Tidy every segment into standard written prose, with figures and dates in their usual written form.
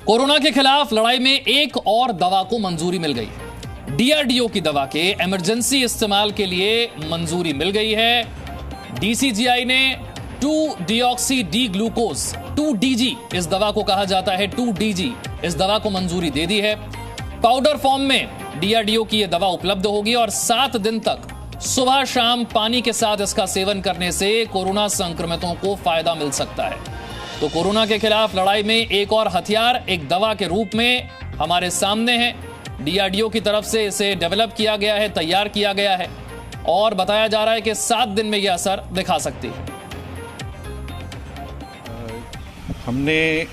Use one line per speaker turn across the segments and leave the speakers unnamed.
Corona के खिलाफ लड़ाई में एक और दवा को मंजूरी मिल गई है। डीआरडीओ की दवा के इमरजेंसी इस्तेमाल के लिए मंजूरी मिल गई है। डीसीजीआई ने 2-डिऑक्सी डी ग्लूकोज 2DG इस दवा को कहा जाता है, 2DG इस दवा को मंजूरी दे दी है। पाउडर फॉर्म में डीआरडीओ की यह दवा उपलब्ध होगी और 7 दिन तक सुबह शाम पानी के साथ इसका सेवन करने से कोरोना संक्रमितों को फायदा मिल सकता है। तो कोरोना के खिलाफ लड़ाई में एक और हथियार एक दवा के रूप में हमारे सामने है। डीआरडीओ की तरफ से इसे डेवलप किया गया है, तैयार किया गया है और बताया जा रहा है कि 7 दिन में यह असर दिखा सकती है।
हमने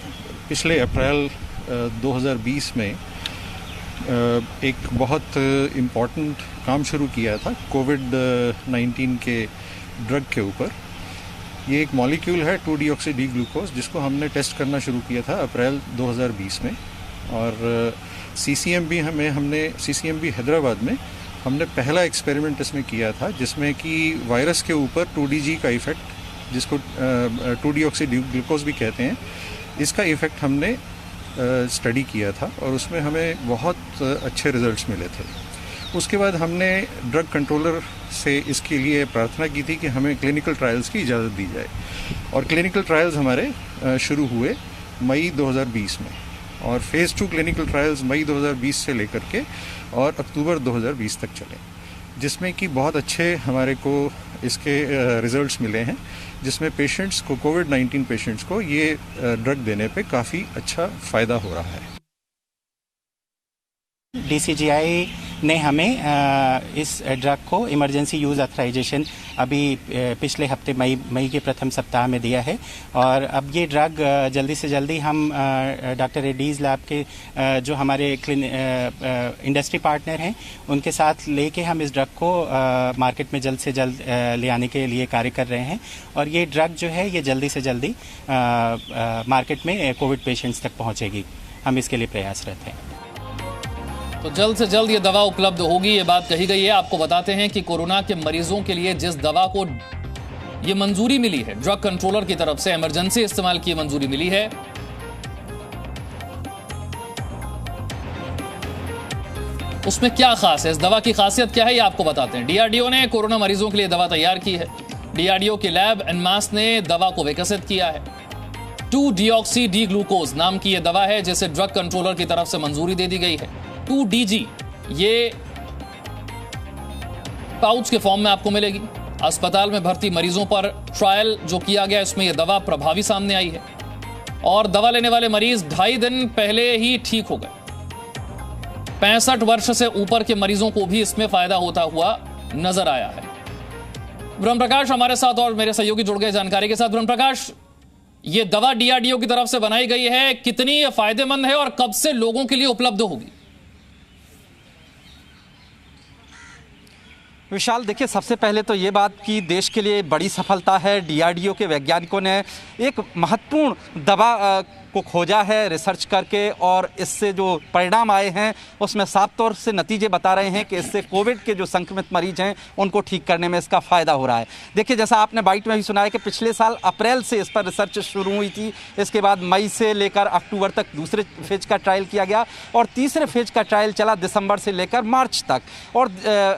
पिछले अप्रैल 2020 में एक बहुत इम्पॉर्टेंट काम शुरू किया था कोविड-19 के ड्रग के ऊपर। ये एक मॉलिक्यूल है 2-डिऑक्सी डी ग्लूकोज, जिसको हमने टेस्ट करना शुरू किया था अप्रैल 2020 में। और सीसीएमबी हैदराबाद में हमने पहला एक्सपेरिमेंट इसमें किया था, जिसमें कि वायरस के ऊपर 2DG का इफ़ेक्ट, जिसको 2-डिऑक्सी डी ग्लूकोज भी कहते हैं, इसका इफ़ेक्ट हमने स्टडी किया था और उसमें हमें बहुत अच्छे रिजल्ट्स मिले थे। उसके बाद हमने ड्रग कंट्रोलर से इसके लिए प्रार्थना की थी कि हमें क्लिनिकल ट्रायल्स की इजाज़त दी जाए और क्लिनिकल ट्रायल्स हमारे शुरू हुए मई 2020 में और फेज़ 2 क्लिनिकल ट्रायल्स मई 2020 से लेकर के और अक्टूबर 2020 तक चले, जिसमें कि बहुत अच्छे हमारे को इसके रिजल्ट्स मिले हैं, जिसमें पेशेंट्स को कोविड-19 पेशेंट्स को ये ड्रग देने पे काफ़ी अच्छा फ़ायदा हो रहा है।
डीसीजीआई ने हमें इस ड्रग को इमरजेंसी यूज़ ऑथराइजेशन अभी पिछले हफ्ते मई के प्रथम सप्ताह में दिया है और अब ये ड्रग जल्दी से जल्दी हम डॉक्टर रेड्डीज़ लैब के जो हमारे इंडस्ट्री पार्टनर हैं उनके साथ लेके हम इस ड्रग को मार्केट में जल्द से जल्द ले आने के लिए कार्य कर रहे हैं और ये ड्रग जो है ये जल्दी से जल्दी मार्केट में कोविड पेशेंट्स तक पहुँचेगी। हम इसके लिए प्रयासरत हैं।
तो जल्द से जल्द ये दवा उपलब्ध होगी, ये बात कही गई है। आपको बताते हैं कि कोरोना के मरीजों के लिए जिस दवा को ये मंजूरी मिली है, ड्रग कंट्रोलर की तरफ से इमरजेंसी इस्तेमाल की मंजूरी मिली है, उसमें क्या खास है, इस दवा की खासियत क्या है, ये आपको बताते हैं। डीआरडीओ ने कोरोना मरीजों के लिए दवा तैयार की है। डीआरडीओ के लैब इनमास ने दवा को विकसित किया है। 2-डिऑक्सी डी ग्लूकोज नाम की यह दवा है, जिसे ड्रग कंट्रोलर की तरफ से मंजूरी दे दी गई है। 2DG ये पाउच के फॉर्म में आपको मिलेगी। अस्पताल में भर्ती मरीजों पर ट्रायल जो किया गया, इसमें यह दवा प्रभावी सामने आई है और दवा लेने वाले मरीज 2.5 दिन पहले ही ठीक हो गए। 65 वर्ष से ऊपर के मरीजों को भी इसमें फायदा होता हुआ नजर आया है। ब्रह्म प्रकाश हमारे साथ और मेरे सहयोगी जुड़ गए जानकारी के साथ। ब्रह्म प्रकाश, ये दवा डीआरडीओ की तरफ से बनाई गई है, कितनी फायदेमंद है और कब से लोगों के लिए उपलब्ध होगी?
विशाल, देखिए, सबसे पहले तो ये बात कि देश के लिए बड़ी सफलता है। डीआरडीओ के वैज्ञानिकों ने एक महत्वपूर्ण दवा को खोजा है रिसर्च करके और इससे जो परिणाम आए हैं उसमें साफ तौर से नतीजे बता रहे हैं कि इससे कोविड के जो संक्रमित मरीज हैं उनको ठीक करने में इसका फ़ायदा हो रहा है। देखिए, जैसा आपने बाइट में भी सुना है कि पिछले साल अप्रैल से इस पर रिसर्च शुरू हुई थी, इसके बाद मई से लेकर अक्टूबर तक दूसरे फेज का ट्रायल किया गया और तीसरे फेज का ट्रायल चला दिसंबर से लेकर मार्च तक। और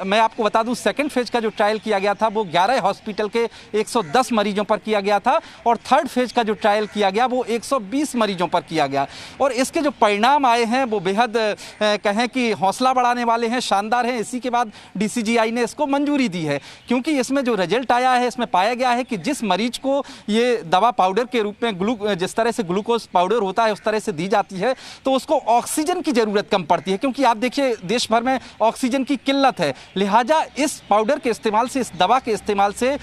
मैं आपको बता दूं, सेकेंड फेज का जो ट्रायल किया गया था वो 11 हॉस्पिटल के 110 मरीजों पर किया गया था और थर्ड फेज का जो ट्रायल किया गया वो 120 मरीजों पर किया गया। और इसके जो परिणाम आए हैं वो बेहद कहें कि हौसला बढ़ाने वाले हैं, शानदार हैं। इसी के बाद डीसीजीआई ने इसको मंजूरी दी है, क्योंकि इसमें जो रिजल्ट आया है इसमें पाया गया है कि जिस मरीज को ये दवा पाउडर के रूप में जिस तरह से ग्लूकोज पाउडर होता है उस तरह से दी जाती है तो उसको ऑक्सीजन की ज़रूरत कम पड़ती है, क्योंकि आप देखिए देश भर में ऑक्सीजन की किल्लत है। लिहाजा इस पाउडर के इस्तेमाल से, इस दवा के इस्तेमाल से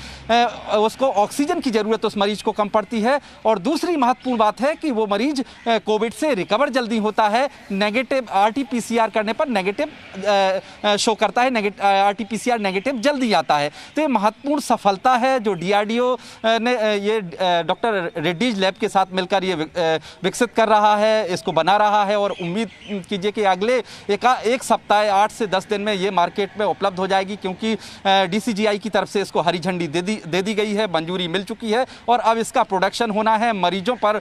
उसको ऑक्सीजन की ज़रूरत उस मरीज को कम पड़ती है। और दूसरी महत्वपूर्ण बात है कि वो मरीज कोविड से रिकवर जल्दी होता है। नेगेटिव आरटीपीसीआर करने पर नेगेटिव शो करता है, आरटीपीसीआर नेगेटिव जल्दी आता है। तो ये महत्वपूर्ण सफलता है जो डीआरडीओ ने ये डॉक्टर रेड्डीज लैब के साथ मिलकर ये विकसित कर रहा है, इसको बना रहा है और उम्मीद कीजिए कि अगले एक सप्ताह 8 से 10 दिन में ये मार्केट में उपलब्ध हो जाएगी, क्योंकि डीसीजीआई की तरफ से इसको हरी झंडी दे दी गई है, मंजूरी मिल चुकी है और अब इसका प्रोडक्शन होना है, मरीजों पर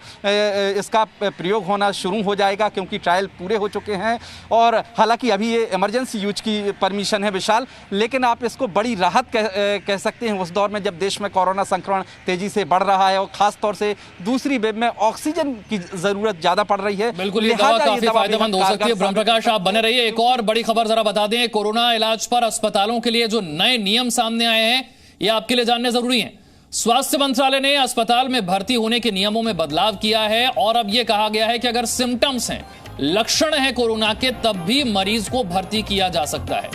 इसका प्रयोग होना शुरू हो जाएगा, क्योंकि ट्रायल पूरे हो चुके हैं। और हालांकि अभी ये इमरजेंसी यूज की परमिशन है विशाल, लेकिन आप इसको बड़ी राहत कह सकते हैं उस दौर में जब देश में कोरोना संक्रमण तेजी से बढ़ रहा है और खास तौर से दूसरी वेव में ऑक्सीजन की जरूरत ज्यादा पड़ रही है।
बिल्कुल, ये दवा काफी फायदेमंद हो सकती है। ब्रह्म प्रकाश, आप बने रहिए। एक और बड़ी खबर जरा बता दें, कोरोना इलाज पर अस्पतालों के लिए जो नए नियम सामने आए हैं, ये आपके लिए जानने जरूरी है। स्वास्थ्य मंत्रालय ने अस्पताल में भर्ती होने के नियमों में बदलाव किया है और अब यह कहा गया है कि अगर सिम्टम्स हैं, लक्षण है कोरोना के, तब भी मरीज को भर्ती किया जा सकता है।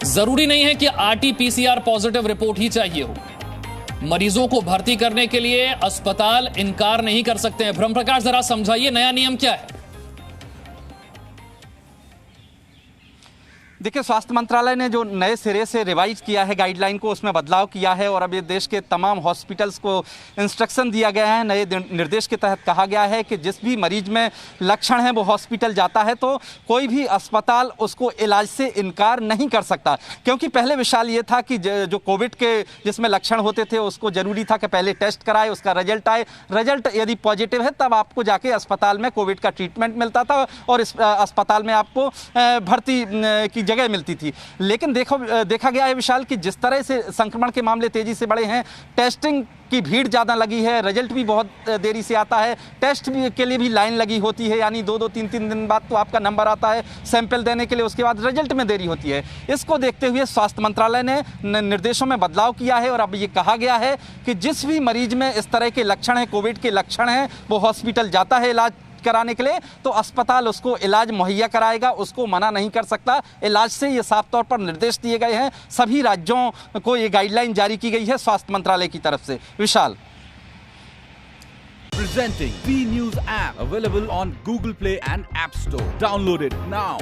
जरूरी नहीं है कि RT-PCR पॉजिटिव रिपोर्ट ही चाहिए हो। मरीजों को भर्ती करने के लिए अस्पताल इनकार नहीं कर सकते हैं। ब्रह्म प्रकाश, जरा समझाइए नया नियम क्या है?
देखिए, स्वास्थ्य मंत्रालय ने जो नए सिरे से रिवाइज किया है गाइडलाइन को, उसमें बदलाव किया है और अब ये देश के तमाम हॉस्पिटल्स को इंस्ट्रक्शन दिया गया है। नए निर्देश के तहत कहा गया है कि जिस भी मरीज में लक्षण है वो हॉस्पिटल जाता है तो कोई भी अस्पताल उसको इलाज से इनकार नहीं कर सकता। क्योंकि पहले विशाल ये था कि जो कोविड के जिसमें लक्षण होते थे उसको जरूरी था कि पहले टेस्ट कराए, उसका रिजल्ट आए, रिजल्ट यदि पॉजिटिव है तब आपको जाके अस्पताल में कोविड का ट्रीटमेंट मिलता था और इस अस्पताल में आपको भर्ती की जगह मिलती थी। लेकिन देखा गया है विशाल कि जिस तरह से संक्रमण के मामले तेजी से बढ़े हैं, टेस्टिंग की भीड़ ज़्यादा लगी है, रिजल्ट भी बहुत देरी से आता है, टेस्ट भी के लिए भी लाइन लगी होती है, यानी 2-2, 3-3 दिन बाद तो आपका नंबर आता है सैंपल देने के लिए, उसके बाद रिजल्ट में देरी होती है। इसको देखते हुए स्वास्थ्य मंत्रालय ने निर्देशों में बदलाव किया है और अब ये कहा गया है कि जिस भी मरीज में इस तरह के लक्षण हैं, कोविड के लक्षण हैं, वो हॉस्पिटल जाता है इलाज कराने के लिए तो अस्पताल उसको इलाज मुहैया कराएगा, उसको मना नहीं कर सकता इलाज से। ये साफ तौर पर निर्देश दिए गए हैं, सभी राज्यों को ये गाइडलाइन जारी की गई है स्वास्थ्य मंत्रालय की तरफ से। विशाल,
Presenting B News app available on Google Play and App Store. Download it now.